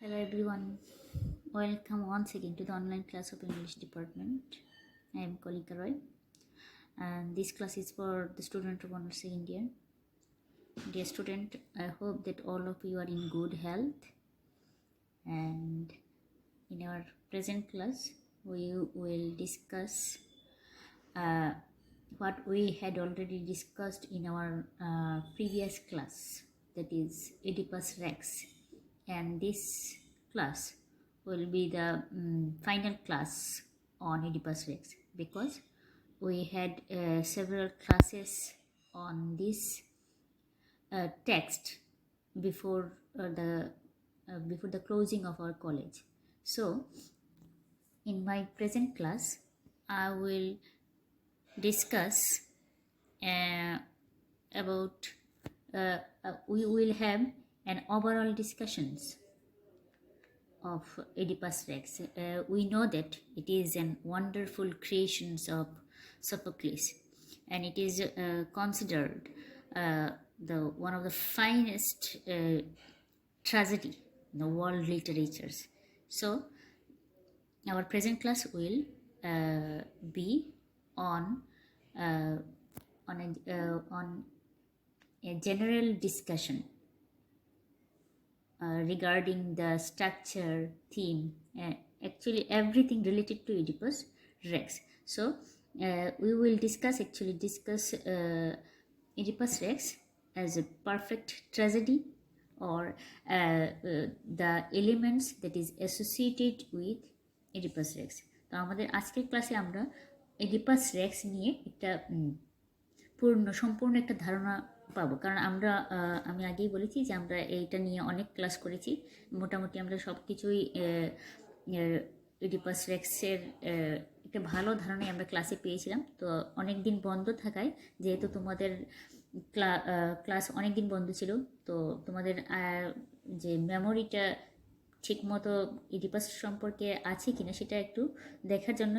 Hello everyone, welcome once again to the online class of English department. I am Kolika Roy and this class is for the student of Honors Second Year. Dear student, I hope that all of you are in good health, and in our present class we will discuss what we had already discussed in our previous class, that is Oedipus Rex, and this class will be the final class on Oedipus Rex, because we had several classes on this text before the closing of our college. So in my present class I will discuss about we will have an overall discussions of Oedipus Rex. We know that it is an wonderful creations of Sophocles, and it is considered the one of the finest tragedy in the world literatures. So our present class will be on a general discussion regarding the structure, theme, actually everything related to Oedipus Rex. So we will discuss Oedipus Rex as a perfect tragedy, or the elements that is associated with Oedipus Rex. তো আমাদের আজকের ক্লাসে আমরা Oedipus Rex নিয়ে একটা সম্পূর্ণ একটা ধারণা পাবো, কারণ আমি আগেই বলেছি যে আমরা এইটা নিয়ে অনেক ক্লাস করেছি। মোটামুটি আমরা সব কিছুই Oedipus Rexের একটা ভালো ধারণাই আমরা ক্লাসে পেয়েছিলাম। তো অনেক দিন বন্ধ থাকায়, যেহেতু তোমাদের ক্লাস অনেক দিন বন্ধ ছিল, তো তোমাদের যে মেমোরিটা ঠিকমতো Oedipus সম্পর্কে আছে কিনা সেটা একটু দেখার জন্য,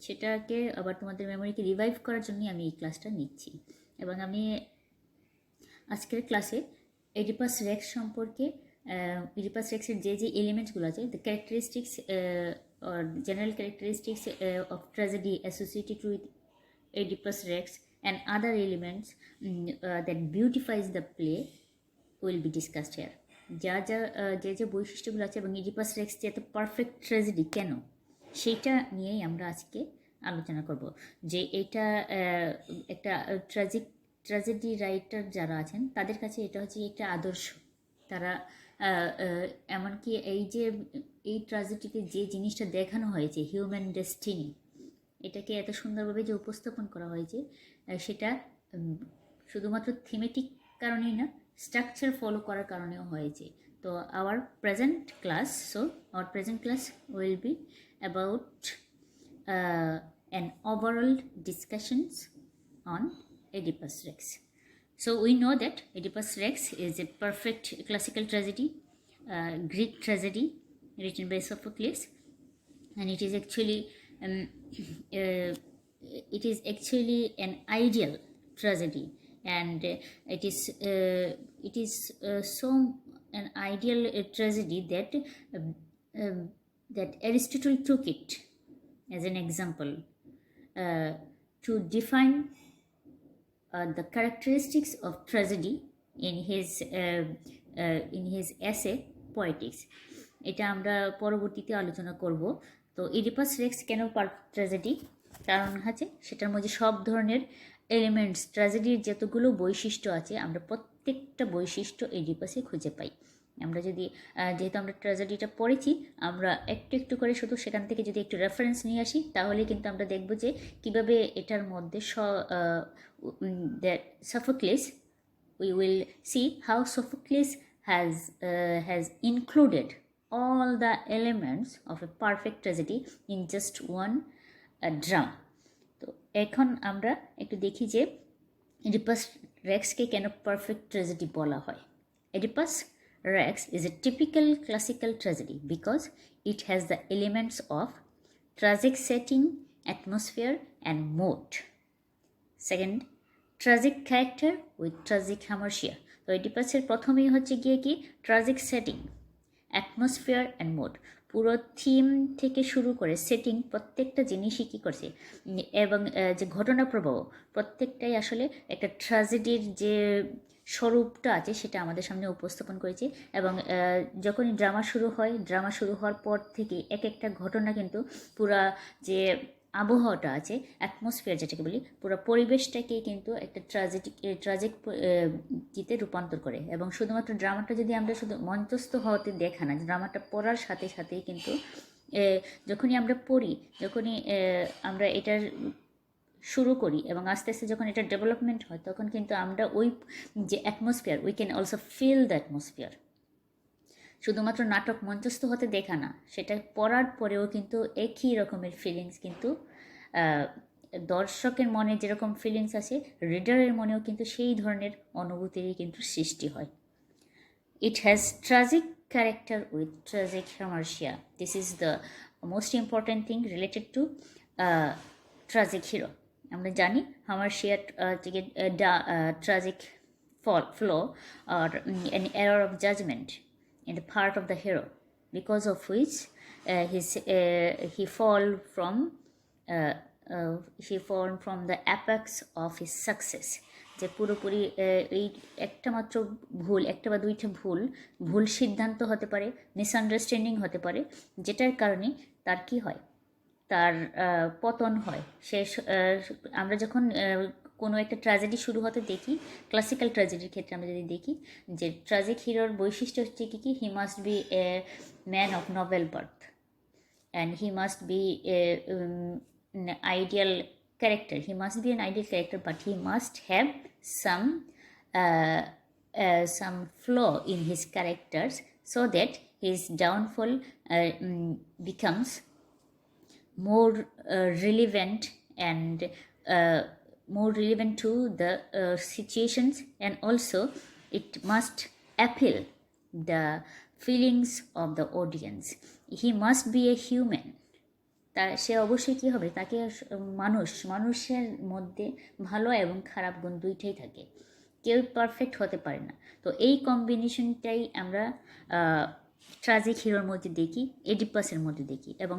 সেটাকে আবার তোমাদের মেমোরিকে রিভাইভ করার জন্যই আমি এই ক্লাসটা নিচ্ছি। এবং আমি আজকের ক্লাসে Oedipus Rex সম্পর্কে Oedipus Rexের যে এলিমেন্টসগুলো আছে, the characteristics or general characteristics of tragedy associated with Oedipus Rex and other elements that beautifies the play will be discussed here. যে বৈশিষ্ট্যগুলো আছে এবং Oedipus Rex যে এত পারফেক্ট ট্র্যাজেডি কেন, সেইটা নিয়েই আমরা আজকে আলোচনা করব। যে এটা একটা ট্র্যাজেডি রাইটার যারা আছেন তাদের কাছে এটা হচ্ছে একটা আদর্শ। তারা এমনকি এই ট্র্যাজেডিতে যে জিনিসটা দেখানো হয়েছে, হিউম্যান ডেস্টিনি, এটাকে এত সুন্দরভাবে যে উপস্থাপন করা হয়েছে, সেটা শুধুমাত্র থিমেটিক কারণেই না, স্ট্রাকচার ফলো করার কারণেও হয়েছে। তো our present class will be about an overall discussions on Oedipus Rex. So we know that Oedipus Rex is a perfect classical tragedy, Greek tragedy written by Sophocles, and it is actually an ideal tragedy, and it is so an ideal tragedy that Aristotle took it as an example to define the characteristics of tragedy in his essay Poetics. এটা আমরা পরবর্তীতে আলোচনা করব। তো Oedipus Rex কেন perfect tragedy, কারণ আছে সেটার মধ্যে সব ধরনের এলিমেন্টস, ট্র্যাজেডির যতগুলো বৈশিষ্ট্য আছে আমরা প্রত্যেকটা বৈশিষ্ট্য Oedipusে খুঁজে পাই। আমরা যেহেতু আমরা ট্র্যাজেডিটা পড়েছি, আমরা একটু একটু করে শুধু সেখান থেকে যদি একটু রেফারেন্স নিয়ে আসি, তাহলে কিন্তু আমরা দেখব যে কীভাবে এটার মধ্যে Sophocles, we will see how Sophocles has included all the elements of a perfect tragedy in just one drama. তো এখন আমরা একটু দেখি যে Oedipus Rexকে কেন পারফেক্ট ট্র্যাজেডি বলা হয়। Oedipus Rex is a typical classical tragedy because it has the elements of tragic setting, atmosphere and mood. Second, tragic character with tragic hamartia. তো Oedipusের প্রথমেই হচ্ছে গিয়ে কি tragic setting, atmosphere and mode, পুরো theme থেকে শুরু করে সেটিং প্রত্যেকটা জিনিসই কী করছে এবং যে ঘটনা প্রবাহ প্রত্যেকটাই আসলে একটা ট্র্যাজেডির যে স্বরূপটা আছে সেটা আমাদের সামনে উপস্থাপন করেছে। এবং যখনই ড্রামা শুরু হয়, ড্রামা শুরু হওয়ার পর থেকে এক একটা ঘটনা কিন্তু পুরা যে আবহাওয়াটা আছে, অ্যাটমসফিয়ার যেটাকে বলি, পুরো পরিবেশটাকে কিন্তু একটা ট্রাজিক গীতে রূপান্তর করে। এবং শুধুমাত্র ড্রামাটা যদি আমরা শুধু মঞ্চস্থ হওয়াতে দেখা না, ড্রামাটা পড়ার সাথে সাথেই কিন্তু যখনই আমরা পড়ি, যখনই আমরা এটার শুরু করি এবং আস্তে আস্তে যখন এটা ডেভেলপমেন্ট হয়, তখন কিন্তু আমরা ওই যে atmosphere, we can also feel the atmosphere. শুধুমাত্র নাটক মঞ্চস্থ হতে দেখা না, সেটা পড়ার পরেও কিন্তু একই রকমের ফিলিংস কিন্তু দর্শকের মনে যেরকম ফিলিংস আছে, রিডারের মনেও কিন্তু সেই ধরনের অনুভূতিরই কিন্তু সৃষ্টি হয়। It has tragic character with tragic hamartia. This is the most important thing related to tragic hero. আমরা জানি হামার্শিয়া থেকে tragic flaw or an error of judgment in the part of the hero, because of which he fall from the apex of his success. যে পুরোপুরি এই একটা মাত্র ভুল, একটা বা দুইটা ভুল সিদ্ধান্ত হতে পারে, মিসআন্ডারস্ট্যান্ডিং হতে পারে, যেটার কারণে তার কি হয়, তার পতন হয়। আমরা যখন কোনো একটা ট্র্যাজেডি শুরু হতে দেখি, ক্লাসিক্যাল ট্র্যাজেডির ক্ষেত্রে আমরা যদি দেখি যে ট্র্যাজিক হিরোর বৈশিষ্ট্য হচ্ছে কি, he must be a man of Nobel birth and he must be an ideal character. He must be an ideal character, but he must have some flaw in his characters, so that his downfall becomes more relevant and more relevant to the situations, and also it must appeal the feelings of the audience. He must be a human. সে অবশ্যই কী হবে, তাকে মানুষের মধ্যে ভালো এবং খারাপ গুণ দুইটাই থাকে, কেউ পারফেক্ট হতে পারে না। তো এই কম্বিনেশনটাই আমরা ট্রাজিক হিরোর মধ্যে দেখি, এডিপাসের মধ্যে দেখি। এবং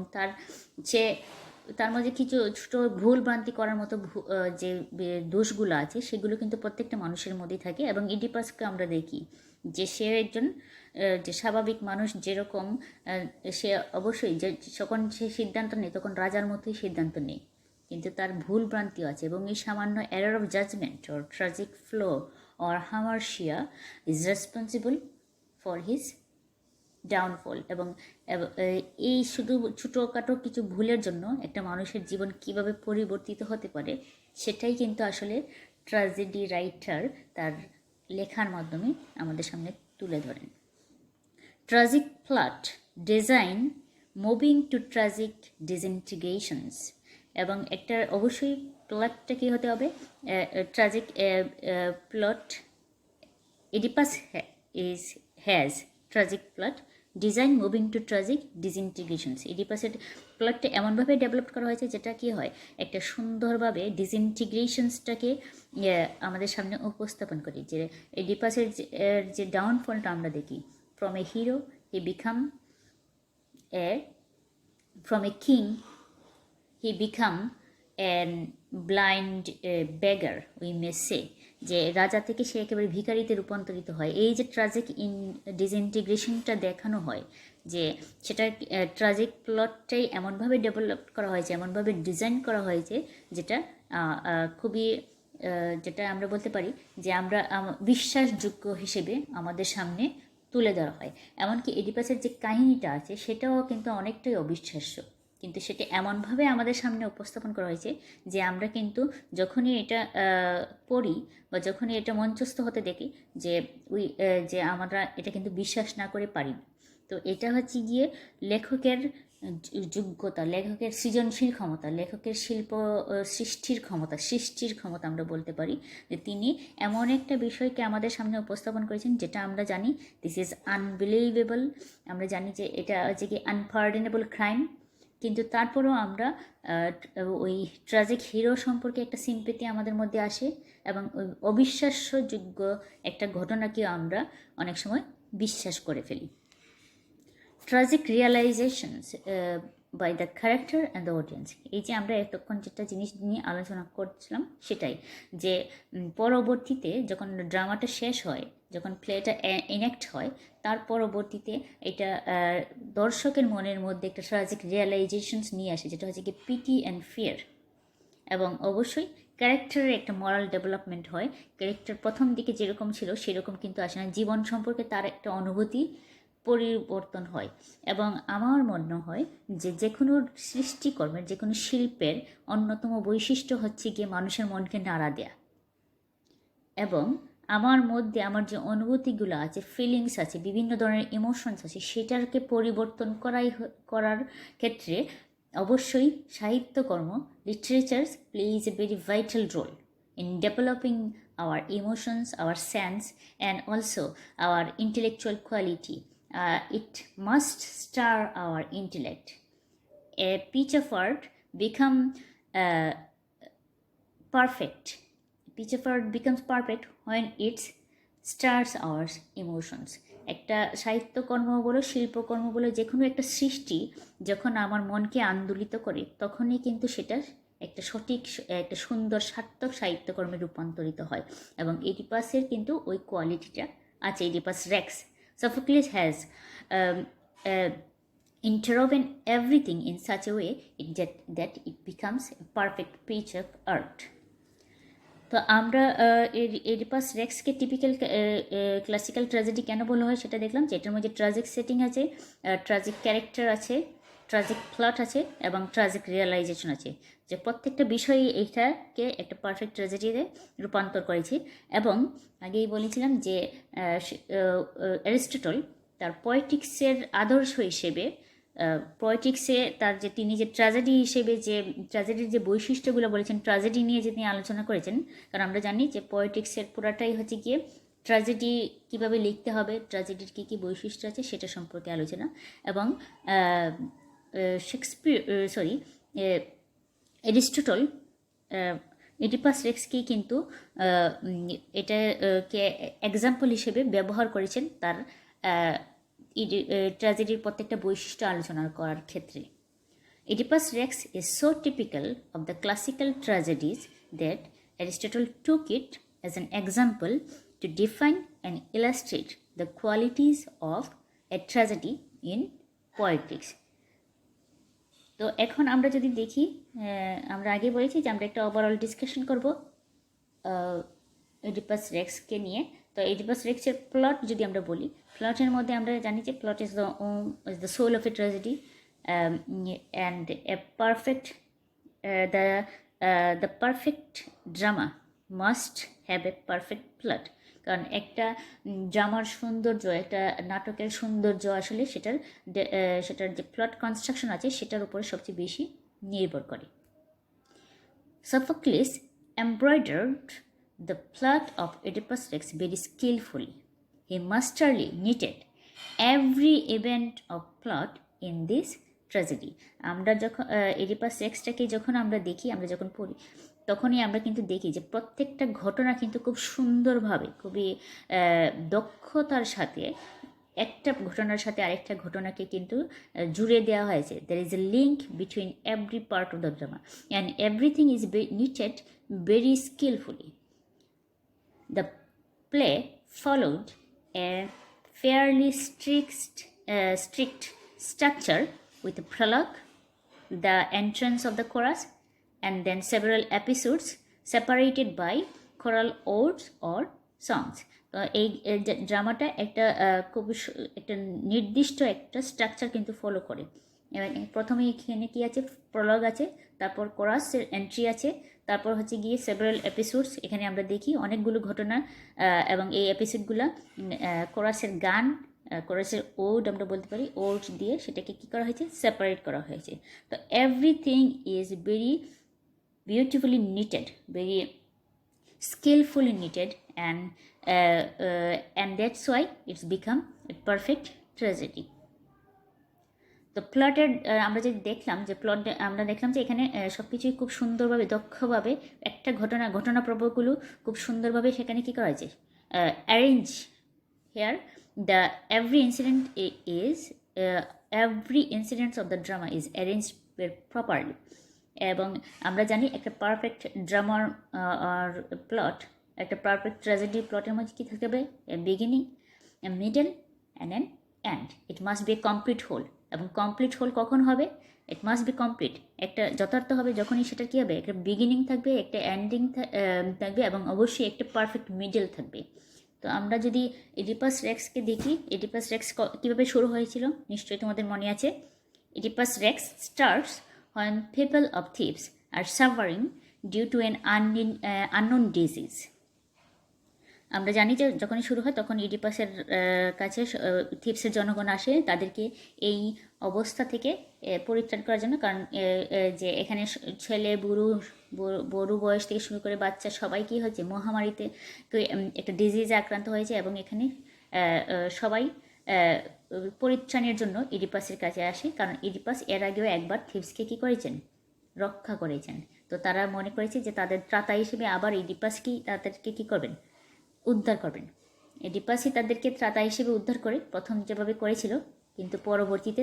তার মধ্যে কিছু ছোটো ভুল ভ্রান্তি করার মতো যে দোষগুলো আছে, সেগুলো কিন্তু প্রত্যেকটা মানুষের মধ্যেই থাকে। এবং এডিপাসকে আমরা দেখি যে সে একজন যে স্বাভাবিক মানুষ, যেরকম সে অবশ্যই যখন সে সিদ্ধান্ত নেয় তখন রাজার মতোই সিদ্ধান্ত নেয়, কিন্তু তার ভুল ভ্রান্তিও আছে। এবং এই সামান্য error of judgement or tragic flaw or hamartia is responsible for his downfall. এবং এই শুধু ছোটোখাটো কিছু ভুলের জন্য একটা মানুষের জীবন কিভাবে পরিবর্তিত হতে পারে, সেটাই কিন্তু আসলে ট্র্যাজেডি রাইটার তার লেখার মাধ্যমে আমাদের সামনে তুলে ধরেন। Tragic plot design moving to tragic disintegrations. এবং একটা অবশ্যই প্লটটা কী হতে হবে, tragic plot, Oedipus has tragic plot design moving to tragic disintegrations. এডিপাসের প্লটটা এমনভাবে ডেভেলপ করা হয়েছে যেটা কী হয়, একটা সুন্দরভাবে ডিসইন্টিগ্রেশনসটাকে আমাদের সামনে উপস্থাপন করি। যে এডিপাসের যে ডাউনফলটা আমরা দেখি, from a hero he become from a king he become an blind beggar, we may say, যে রাজা থেকে সে একেবারে ভিখারিতে রূপান্তরিত হয়। এই যে ট্রাজিক ডিসইন্টিগ্রেশনটা দেখানো হয়, যে সেটা ট্রাজিক প্লটটাই এমনভাবে ডেভেলপ করা হয়েছে, এমনভাবে ডিজাইন করা হয়েছে, যেটা খুবই যেটা আমরা বলতে পারি যে আমরা বিশ্বাসযোগ্য হিসেবে আমাদের সামনে তুলে ধরা হয়। এমনকি এডিপাসের যে কাহিনীটা আছে সেটাও কিন্তু অনেকটাই অবিশ্বাস্য, কিন্তু সেটা এমনভাবে আমাদের সামনে উপস্থাপন করা হয়েছে যে আমরা কিন্তু যখনই এটা পড়ি বা যখনই এটা মঞ্চস্থ হতে দেখি, যে আমরা এটা কিন্তু বিশ্বাস না করে পারি না। তো এটা হচ্ছে গিয়ে লেখকের যোগ্যতা, লেখকের সৃজনশীল ক্ষমতা, লেখকের শিল্প সৃষ্টির ক্ষমতা আমরা বলতে পারি, যে তিনি এমন একটা বিষয়কে আমাদের সামনে উপস্থাপন করেছেন যেটা আমরা জানি দিস ইজ আনবিলিভেবল, আমরা জানি যে এটা হচ্ছে কি আনপার্ডনেবল ক্রাইম, কিন্তু তারপরেও আমরা ওই ট্রাজিক হিরো সম্পর্কে একটা সিম্পেথি আমাদের মধ্যে আসে এবং ওই অবিশ্বাস্যযোগ্য একটা ঘটনাকে আমরা অনেক সময় বিশ্বাস করে ফেলি। Tragic realisations by the character and the audience. এই যে আমরা এতক্ষণ যেটা জিনিস নিয়ে আলোচনা করছিলাম সেটাই, যে পরবর্তীতে যখন ড্রামাটা শেষ হয়, যখন প্লেটা এনাক্ট হয়, তার পরবর্তীতে এটা দর্শকের মনের মধ্যে একটা ট্রাজিক রিয়েলাইজেশনস নিয়ে আসে, যেটা হচ্ছে কি পিটি অ্যান্ড ফিয়ার। এবং অবশ্যই ক্যারেক্টারের একটা মরাল ডেভেলপমেন্ট হয়। ক্যারেক্টার প্রথম দিকে যেরকম ছিল সেরকম কিন্তু আসে না, জীবন সম্পর্কে তার একটা অনুভূতি পরিবর্তন হয়। এবং আমার মনে হয় যে কোনো সৃষ্টিকর্মের, যে কোনো শিল্পের অন্যতম বৈশিষ্ট্য হচ্ছে গিয়ে মানুষের মনকে নাড়া দেয়া। এবং আমার মধ্যে আমার যে অনুভূতিগুলো আছে, ফিলিংস আছে, বিভিন্ন ধরনের ইমোশনস আছে, সেটাকে পরিবর্তন করার ক্ষেত্রে অবশ্যই সাহিত্যকর্ম, literatures plays a very vital role in developing our emotions, our sense, and also our intellectual quality. It must stir our intellect. A piece of art become perfect. A piece of art becomes perfect when it stirs our emotions. একটা সাহিত্যকর্ম বলো, শিল্পকর্ম বলো, যে কোনো একটা সৃষ্টি যখন আমার মনকে আন্দোলিত করে, তখনই কিন্তু সেটা একটা সঠিক, একটা সুন্দর সার্থক সাহিত্যকর্মে রূপান্তরিত হয়। এবং এডিপাসের কিন্তু ওই কোয়ালিটিটা আছে, এডিপাস Rex. Sophocles has interwoven everything in such a way that it becomes a perfect piece of art. তো আমরা এডিপাস রেক্সকে টিপিক্যাল ক্লাসিক্যাল ট্র্যাজেডি কেন বলা হয় সেটা দেখলাম, যে এটার মধ্যে ট্রাজিক সেটিং আছে, ট্রাজিক ক্যারেক্টার আছে, ট্রাজিক প্লট আছে এবং ট্রাজিক রিয়েলাইজেশন আছে, যে প্রত্যেকটা বিষয়ই এইটাকে একটা পারফেক্ট ট্র্যাজেডিতে রূপান্তর করেছে। এবং আগেই বলেছিলাম যে অ্যারিস্টটল তার পয়েটিক্সের আদর্শ হিসেবে, পয়েটিক্সে তার যে তিনি যে ট্র্যাজেডি হিসেবে যে ট্র্যাজেডির যে বৈশিষ্ট্যগুলো বলেছেন, ট্র্যাজেডি নিয়ে যে তিনি আলোচনা করেছেন, কারণ আমরা জানি যে পয়েটিক্সের পুরাটাই হচ্ছে গিয়ে ট্র্যাজেডি কীভাবে লিখতে হবে, ট্র্যাজেডির কী কী বৈশিষ্ট্য আছে সেটা সম্পর্কে আলোচনা। এবং অ্যারিস্টটল এডিপাস রেক্সকেই কিন্তু এটাকে এক্সাম্পল হিসেবে ব্যবহার করেছেন তার ট্র্যাজেডির প্রত্যেকটা বৈশিষ্ট্য আলোচনা করার ক্ষেত্রে। Oedipus Rex is so typical of the classical tragedies that Aristotle took it as an example to define and illustrate the qualities of a tragedy in poetics. তো এখন আমরা যদি দেখি, আমরা আগে বলেছি যে আমরা একটা ওভারঅল ডিসকাশন করব এডিপাস রেক্সকে নিয়ে। তো এডিপাস রেক্সের প্লট যদি আমরা বলি, প্লটের মধ্যে আমরা জানি যে plot is the soul of a tragedy and a perfect the perfect drama must have a perfect plot. কারণ একটা ড্রামার সৌন্দর্য, একটা নাটকের সৌন্দর্য আসলে সেটার যে প্লট কনস্ট্রাকশন আছে সেটার উপরে সবচেয়ে বেশি নির্ভর করে। Sophocles embroidered the plot of Oedipus Rex very skillfully. He masterly knitted every event of plot in this tragedy. আমরা যখন এডিপাস রেক্সটাকে যখন আমরা দেখি, আমরা যখন পড়ি, তখনই আমরা কিন্তু দেখি যে প্রত্যেকটা ঘটনা কিন্তু খুব সুন্দরভাবে, খুবই দক্ষতার সাথে একটা ঘটনার সাথে আরেকটা ঘটনাকে কিন্তু জুড়ে দেওয়া হয়েছে। There is a link between every part of the drama and everything is knitted very skillfully. The play followed a fairly strict structure with a prologue, the entrance of the chorus, and then several episodes separated by choral odes or songs. তো এই ড্রামাটা খুব একটা নির্দিষ্ট একটা structure কিন্তু follow করে। এবং প্রথমে এখানে কী আছে, প্রলগ আছে, তারপর কোরাসের এন্ট্রি আছে, তারপর হচ্ছে গিয়ে সেভারাল এপিসোডস। এখানে আমরা দেখি অনেকগুলো ঘটনা, এবং এই এপিসোডগুলো কোরাসের গান, কোরাসের ওড আমরা বলতে পারি, ওড দিয়ে সেটাকে কী করা হয়েছে, সেপারেট করা হয়েছে। তো everything is very beautifully knitted, very skillfully knitted, and that's why it's become a perfect tragedy. তো প্লটের আমরা যে দেখলাম যে আমরা দেখলাম যে এখানে সব কিছুই খুব সুন্দরভাবে, দক্ষভাবে একটা ঘটনাপ্রবাহগুলো খুব সুন্দরভাবে সেখানে কী করা হয়েছে, arrange here. The every incident is every incidents of the drama is arrange properly. এবং আমরা জানি একটা পারফেক্ট ড্রামার আর প্লট, একটা পারফেক্ট ট্র্যাজেডি প্লটের মধ্যে কী থাকবে? A beginning, a middle and an end. It must be a complete whole. এবং কমপ্লিট হোল কখন হবে? ইট মাস্ট বি কমপ্লিট, একটা যথার্থ হবে যখনই সেটা কী হবে, একটা বিগিনিং থাকবে, একটা এন্ডিং থাকবে, এবং অবশ্যই একটা পারফেক্ট মিডল থাকবে। তো আমরা যদি ইডিপাস রেক্সকে দেখি, ইডিপাস রেক্স কীভাবে শুরু হয়েছিল নিশ্চয়ই তোমাদের মনে আছে। Oedipus Rex starts when people of Thebes are suffering due to an unknown disease. আমরা জানি যে যখনই শুরু হয় তখন ইডিপাসের কাছে থিপসের জনগণ আসে তাদেরকে এই অবস্থা থেকে পরিত্রাণ করার জন্য। কারণ যে এখানে ছেলে বুড়ো বয়স থেকে শুরু করে বাচ্চা সবাই কী হয়েছে, মহামারীতে একটা ডিজিজে আক্রান্ত হয়েছে, এবং এখানে সবাই পরিত্রাণের জন্য ইডিপাসের কাছে আসে। কারণ ইডিপাস এর আগেও একবার থিপসকে কী করেছেন, রক্ষা করেছেন। তো তারা মনে করেছে যে তাদের ত্রাতা হিসেবে আবার ইডিপাসকেই তাদেরকে কী করবেন, উদ্ধার করবেন। ইডিপাসই তাদেরকে ত্রাতা হিসেবে উদ্ধার করে প্রথম যেভাবে করেছিল, কিন্তু পরবর্তীতে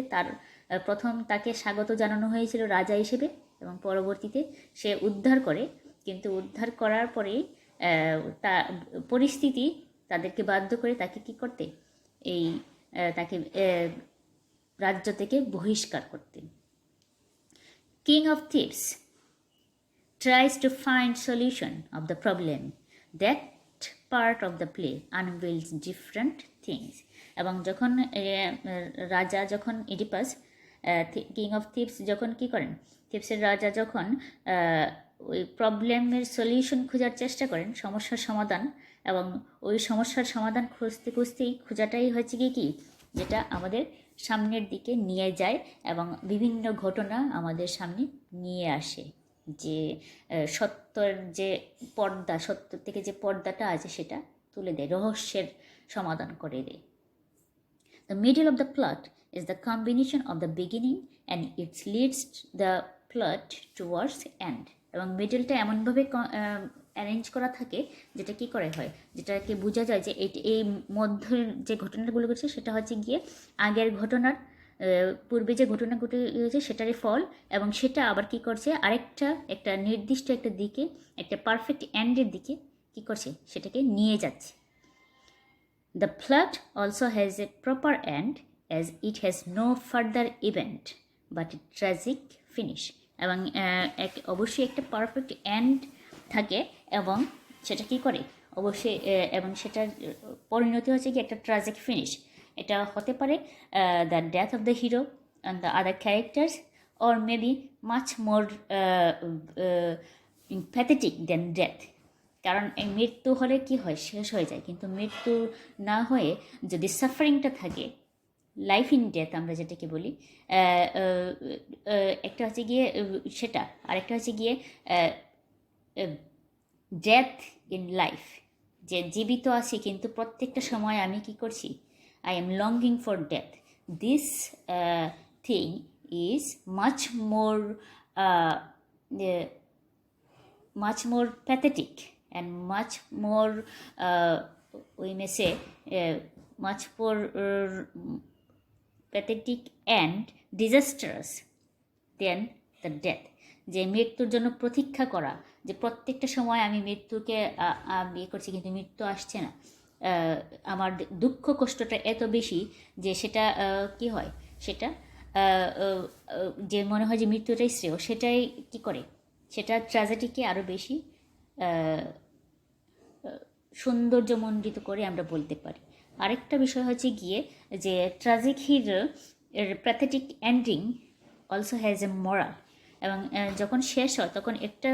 প্রথম তাকে স্বাগত জানানো হয়েছিল রাজা হিসেবে, এবং পরবর্তীতে সে উদ্ধার করে। কিন্তু উদ্ধার করার পরেই তা পরিস্থিতি তাদেরকে বাধ্য করে তাকে কী করতে, তাকে রাজ্য থেকে বহিষ্কার করতে। King of Thebes tries to find solution of the problem. That part of the play unveils different things. এবং যখন যখন ইডিপাস কিং অফ থিপস যখন কী করেন, থিপসের রাজা যখন ওই প্রবলেমের সলিউশন খোঁজার চেষ্টা করেন, সমস্যার সমাধান, এবং ওই সমস্যার সমাধান খুঁজতেই খোঁজাটাই হচ্ছে কি যেটা আমাদের সামনের দিকে নিয়ে যায় এবং বিভিন্ন ঘটনা আমাদের সামনে নিয়ে আসে। যে সত্যর যে পর্দা, সত্য থেকে যে পর্দাটা আছে সেটা তুলে দেয়, রহস্যের সমাধান করে দেয়। The middle of the plot is the combination of the beginning and it leads the plot towards end. এবং মিডলটা এমনভাবে অ্যারেঞ্জ করা থাকে যেটা কি করে হয়, যেটাকে বোঝা যায় যে এই মধ্যের যে ঘটনাগুলো ঘটছে সেটা হচ্ছে গিয়ে আগের ঘটনার পূর্বে যে ঘটনা ঘটেছে সেটারই ফল, এবং সেটা আবার কি করছে একটা নির্দিষ্ট একটা দিকে, একটা পারফেক্ট এন্ডের দিকে কি করছে, সেটাকে নিয়ে যাচ্ছে। The plot also has a proper end as it has no further event but a tragic finish. এবং অবশ্যই একটা পারফেক্ট এন্ড থাকে এবং সেটা কি করে অবশ্যই, এবং সেটার পরিণতি হচ্ছে কি একটা ট্র্যাজিক ফিনিশ। এটা হতে পারে the death of the hero and the other characters, or maybe much more pathetic than death. কারণ এই মৃত্যু হলে কি হয়, শেষ হয়ে যায়, কিন্তু মৃত্যু না হয়ে যদি সাফারিংটা থাকে, লাইফ ইন ডেথ আমরা যেটাকে বলি, একটা হচ্ছে গিয়ে সেটা, আরেকটা হচ্ছে গিয়ে ডেথ ইন লাইফ, যে জীবিত আছি কিন্তু প্রত্যেকটা সময় আমি কি করছি, I am longing for death. This thing is much more pathetic and much more we may say much more pathetic and disastrous than the death. যে মৃত্যুর জন্য প্রতীক্ষা করা, যে প্রত্যেকটা সময় আমি মৃত্যুকে বিয়ে করছি কিন্তু মৃত্যু আসছে না, আমার দুঃখ কষ্টটা এত বেশি যে সেটা কি হয়, সেটা যে মনে হয় যে মৃত্যুটাই শ্রেয়, সেটাই কি করে, সেটা ট্র্যাজেডিকে আরও বেশি সৌন্দর্যমণ্ডিত করে আমরা বলতে পারি। আরেকটা বিষয় হচ্ছে গিয়ে যে ট্র্যাজিক হিরো এর pathetic ending also has a moral, এবং যখন শেষ হয় তখন একটা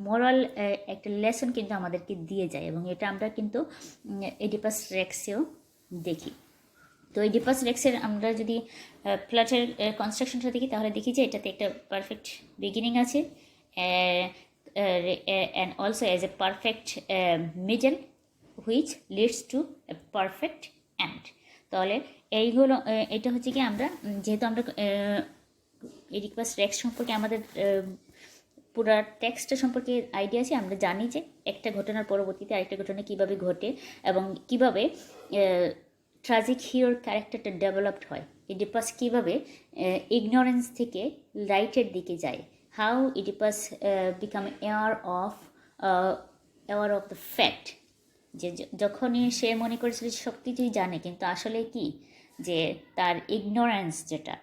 মোরাল, একটা লেসন কিন্তু আমাদেরকে দিয়ে যায়, এবং এটা আমরা কিন্তু এডিপাস রেক্সেও দেখি। তো এডিপাস রেক্সের আমরা যদি প্লটের কনস্ট্রাকশনটা দেখি তাহলে দেখি যে এটাতে একটা পারফেক্ট বিগিনিং আছে and also as a perfect middle which leads to a perfect end. তাহলে এইগুলো, এটা হচ্ছে কি আমরা যেহেতু আমরা এডিপাস রেক্স সম্পর্কে আমাদের পুরো টেক্সটের সম্পর্কে আইডিয়া আছে, আমরা জানি যে একটা ঘটনার পরবর্তীতে আরেকটা ঘটনা কীভাবে ঘটে এবং কীভাবে ট্রাজিক হিরোর ক্যারেক্টারটা ডেভেলপড হয়, ইডিপাস কীভাবে ইগনোরেন্স থেকে লাইটের দিকে যায়, how Oedipus become aware of the fact, যে যখনই সে মনে করেছিল যে সব কিছুই জানে, কিন্তু আসলে কি যে তার ইগনোরেন্স, যেটা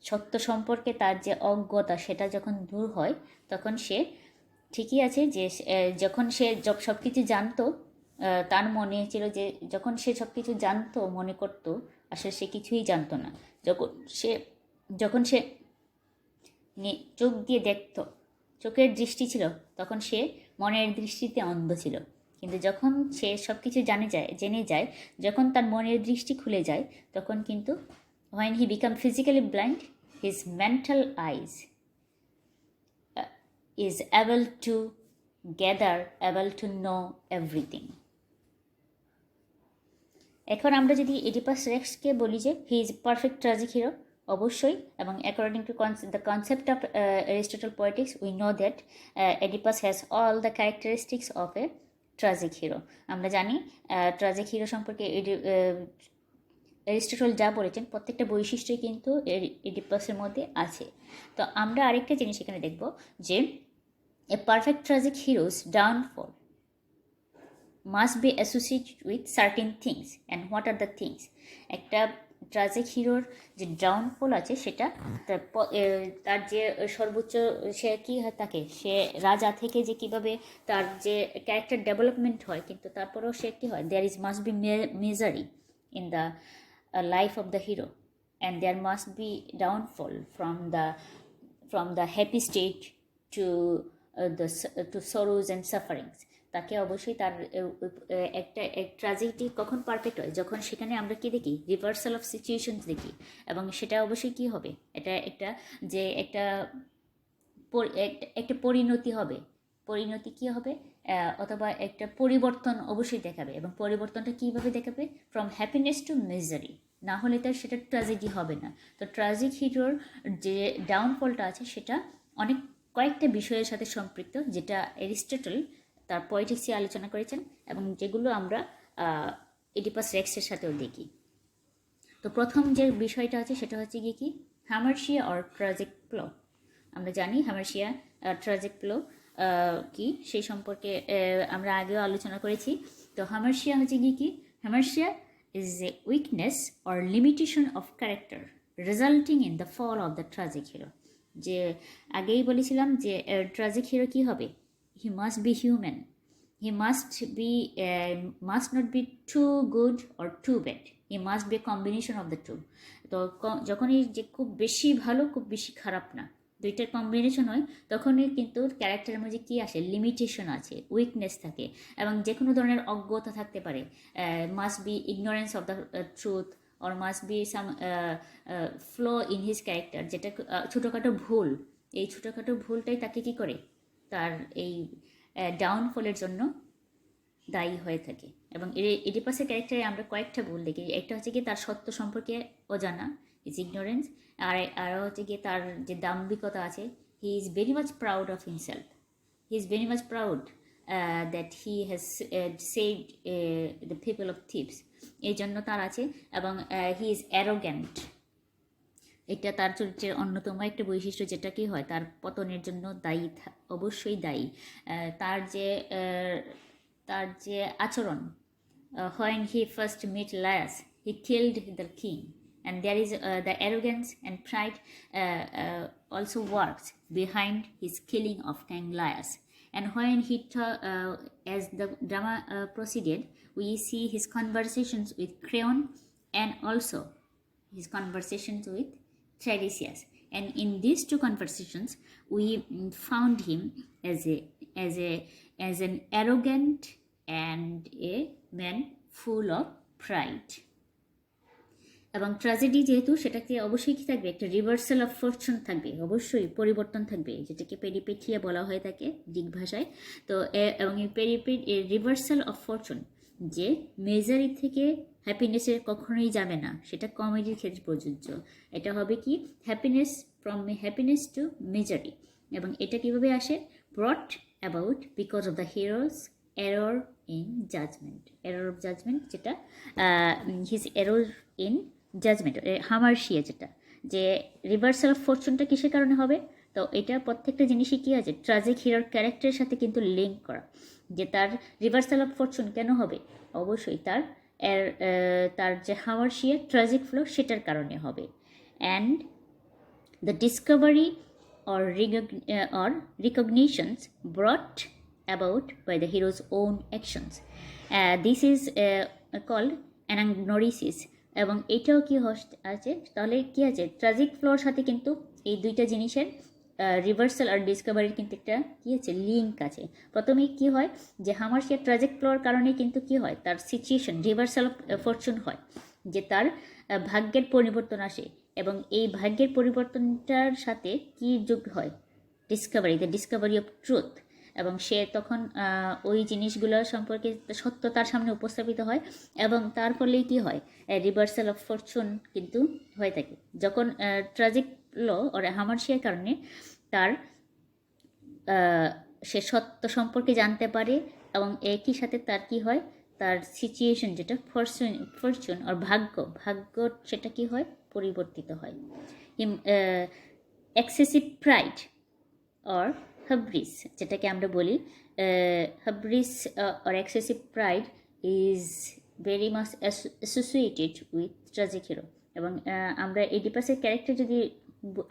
সত্য সম্পর্কে তার যে অজ্ঞতা, সেটা যখন দূর হয়, তখন সে ঠিকই আছে যে যখন সে সব কিছু জানতো, তার মনে ছিল যে যখন সে সব কিছু জানতো মনে করতো, আসলে সে কিছুই জানতো না। যখন সে চোখ দিয়ে দেখতো, চোখের দৃষ্টি ছিল, তখন সে মনের দৃষ্টিতে অন্ধ ছিল। কিন্তু যখন সে সব কিছু জেনে যায়, যখন তার মনের দৃষ্টি খুলে যায়, তখন কিন্তু when he become physically blind, his mental eyes is able to able to know everything. এখন আমরা যদি এডিপাস রেক্সকে বলি যে he is perfect tragic hero, অবশ্যই, এবং according to the concept of Aristotle Poetics we know that এডিপাস has all the characteristics of A tragic hero. আমরা জানি tragic hero সম্পর্কে এরিস্টটল যা বলেছেন প্রত্যেকটা বৈশিষ্ট্যই কিন্তু এডিপাসের মধ্যে আছে। তো আমরা আরেকটা জিনিস এখানে দেখব যে a perfect tragic hero's downfall must be associated with certain things, and what are the things? একটা ট্রাজিক হিরোর যে ডাউনফল আছে, সেটা তার যে সর্বোচ্চ সে কী হয়, তাকে সে রাজা থেকে যে কীভাবে তার যে ক্যারেক্টার ডেভেলপমেন্ট হয়, কিন্তু তারপরেও সে কী হয়, there is must be misery in the life of the hero, and there must be downfall from the happy state to sorrows and sufferings. তাকে অবশ্যই তার একটা ট্র্যাজেডি কখন পারফেক্ট হয়, যখন সেখানে আমরা কি দেখি, রিভার্সাল অফ সিচুয়েশনস দেখি, এবং সেটা অবশ্যই কি হবে, একটা পরিণতি হবে, পরিণতি কী হবে, অথবা একটা পরিবর্তন অবশ্যই দেখাবে, এবং পরিবর্তনটা কীভাবে দেখাবে, ফ্রম হ্যাপিনেস টু মিজারি, না হলে তার সেটা ট্র্যাজেডি হবে না। তো ট্রাজিক হিরোর যে ডাউনফলটা আছে, সেটা কয়েকটা বিষয়ের সাথে সম্পৃক্ত, যেটা এরিস্টটল তার পোয়েটিক্সে আলোচনা করেছেন, এবং যেগুলো আমরা এডিপাস রেক্সের সাথেও দেখি। তো প্রথম যে বিষয়টা আছে সেটা হচ্ছে গিয়ে কি, হ্যামার্শিয়া অর ট্রাজিক প্লো। আমরা জানি হ্যামার্শিয়া ট্রাজিক প্লো কি, সেই সম্পর্কে আমরা আগেও আলোচনা করেছি। তো হ্যামার্শিয়া হচ্ছে গিয়ে কি, hamartia is a weakness or limitation of character resulting in the fall of the tragic hero. যে আগেই বলেছিলাম যে ট্রাজিক হিরো কী হবে, he must be human, he must not be too good or too bad, he must be a combination of the two. তো যখনই যে খুব বেশি ভালো খুব বেশি খারাপ না, দুইটার কম্বিনেশন হয়, তখনই কিন্তু ক্যারেক্টারের মধ্যে কী আসে, লিমিটেশন আছে, উইকনেস থাকে, এবং যে কোনো ধরনের অজ্ঞতা থাকতে পারে, must be ignorance of the truth, or must be some flaw in his character, যেটা ছোটোখাটো ভুল, এই ছোটোখাটো ভুলটাই তাকে কী করে, তার এই ডাউনফলের জন্য দায়ী হয়ে থাকে। এবং এডিপাসের ক্যারেক্টারে আমরা কয়েকটা ভুল দেখি। একটা হচ্ছে কি তার সত্য সম্পর্কে অজানা, ইজ ইগনোরেন্স, আরও হচ্ছে গিয়ে তার যে দাম্ভিকতা আছে, he is very much proud of himself, he is very much proud that he has saved the people of Thebes, এই জন্য তার আছে। এবং হি ইজ অ্যারোগ্যান্ট, এটা তার চরিত্রের অন্যতম একটা বৈশিষ্ট্য, যেটা কি হয় তার পতনের জন্য দায়ী, অবশ্যই দায়ী। তার যে আচরণ, when he first met Laius, he killed the king, and there is the arrogance and pride also works behind his killing of King Laius. And when as the drama proceeded, we see his conversations with Creon, and also his conversations with Tiresias. And in these two conversations, we found him as an arrogant and a man full of pride. এবং tragedy যেহেতু, সেটাকে অবশ্যই কী থাকবে, একটা reversal of Fortune থাকবে, অবশ্যই পরিবর্তন থাকবে, যেটাকে পেরিপেথিয়া বলা হয়ে থাকে গ্রিক ভাষায়। তো এবং এই রিভার্সাল অফ ফরচুন, যে মেজারি থেকে হ্যাপিনেসে কখনোই যাবে না, সেটা কমেডির ক্ষেত্রে প্রযোজ্য। এটা হবে কি, happiness, from happiness to misery. এবং এটা কীভাবে আসে, brought about because of the hero's error in judgement, error of judgement যেটা his error in judgement, hamartia যেটা, যে রিভার্সাল অফ ফরচুনটা কিসের কারণে হবে, তো এটা প্রত্যেকটা জিনিসই কী আছে ট্রাজিক হিরোর ক্যারেক্টারের সাথে কিন্তু লিঙ্ক করা, যে তার রিভার্সাল অফ ফরচুন কেন হবে, অবশ্যই তার যে হামার্শিয়া ট্রাজিক ফ্লো সেটার কারণে হবে। And the discovery or recognitions brought about by the hero's own actions. This is called anagnosis, এবং এটাও কি আছে, তাহলে কি আছে ট্রাজিক ফ্লোর সাথে কিন্তু এই দুইটা জিনিসের রিভার্সাল আর ডিসকভারির কিন্তু একটা কী আছে লিঙ্ক আছে। প্রথমেই কি হয় যে হামার্শিয়া ট্রাজিক ফ্লোর কারণে কিন্তু কি হয় তার সিচুয়েশন রিভার্সাল অফ ফরচুন হয়, যে তার ভাগ্যের পরিবর্তন আসে, এবং এই ভাগ্যের পরিবর্তনটার সাথে কি যোগ হয় Discovery, the Discovery of truth, এবং সে তখন ওই জিনিসগুলো সম্পর্কে সত্য তার সামনে উপস্থাপিত হয়, এবং তার ফলেই কী হয় রিভার্সাল অফ ফরচুন কিন্তু হয়ে থাকে। যখন ট্রাজিক ল ওর হামার্শিয়ার কারণে তার সে সত্য সম্পর্কে জানতে পারে, এবং একই সাথে তার কি হয় তার সিচুয়েশন যেটা ফরচুন আর ভাগ্য সেটা কি হয় পরিবর্তিত হয়। এক্সেসিভ প্রাইড অর হাব্রিস যেটাকে আমরা বলি, hubris or excessive pride is very much associated with tragic hero. এবং আমরা এডিপাসের ক্যারেক্টার যদি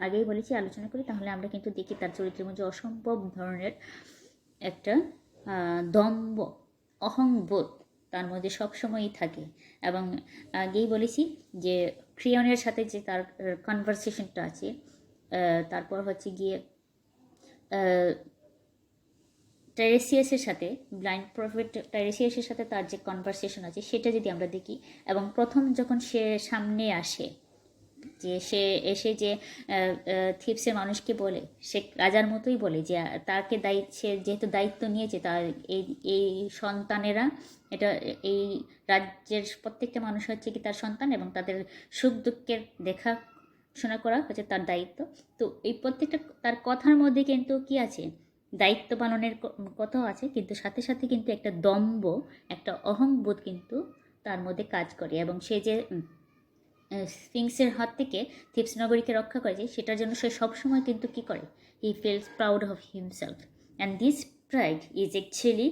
আগেই বলেছি আলোচনা করি, তাহলে আমরা কিন্তু দেখি তার চরিত্রের মধ্যে অসম্ভব ধরনের একটা দম্ভ অহংবোধ তার মধ্যে সবসময়ই থাকে। এবং আগেই বলেছি যে ক্রিয়নের সাথে যে তার কনভারসেশনটা আছে, তারপর হচ্ছে গিয়ে টাইরেসিয়াসের সাথে ব্লাইন্ড প্রফেট টাইরেসিয়াসের সাথে তার যে কনভারসেশন আছে সেটা যদি আমরা দেখি, এবং প্রথম যখন সে সামনে আসে, যে সে এসে যে থিপসের মানুষকে বলে, সে রাজার মতোই বলে যে তাকে সে যেহেতু দায়িত্ব নিয়েছে তার এই সন্তানেরা, এটা এই রাজ্যের প্রত্যেকটা মানুষ হচ্ছে কি তার সন্তান, এবং তাদের সুখ দুঃখের দেখাশোনা করা হচ্ছে তার দায়িত্ব। তো এই প্রত্যেকটা তার কথার মধ্যে কিন্তু কি আছে দায়িত্ব পালনের কথাও আছে, কিন্তু সাথে সাথে কিন্তু একটা দম্ভ একটা অহংবোধ কিন্তু তার মধ্যে কাজ করে, এবং সে যে স্ফিংসের হাত থেকে থিপস নগরীকে রক্ষা করেছে সেটার জন্য সে সবসময় কিন্তু কী করে, he feels proud of himself, and this pride is actually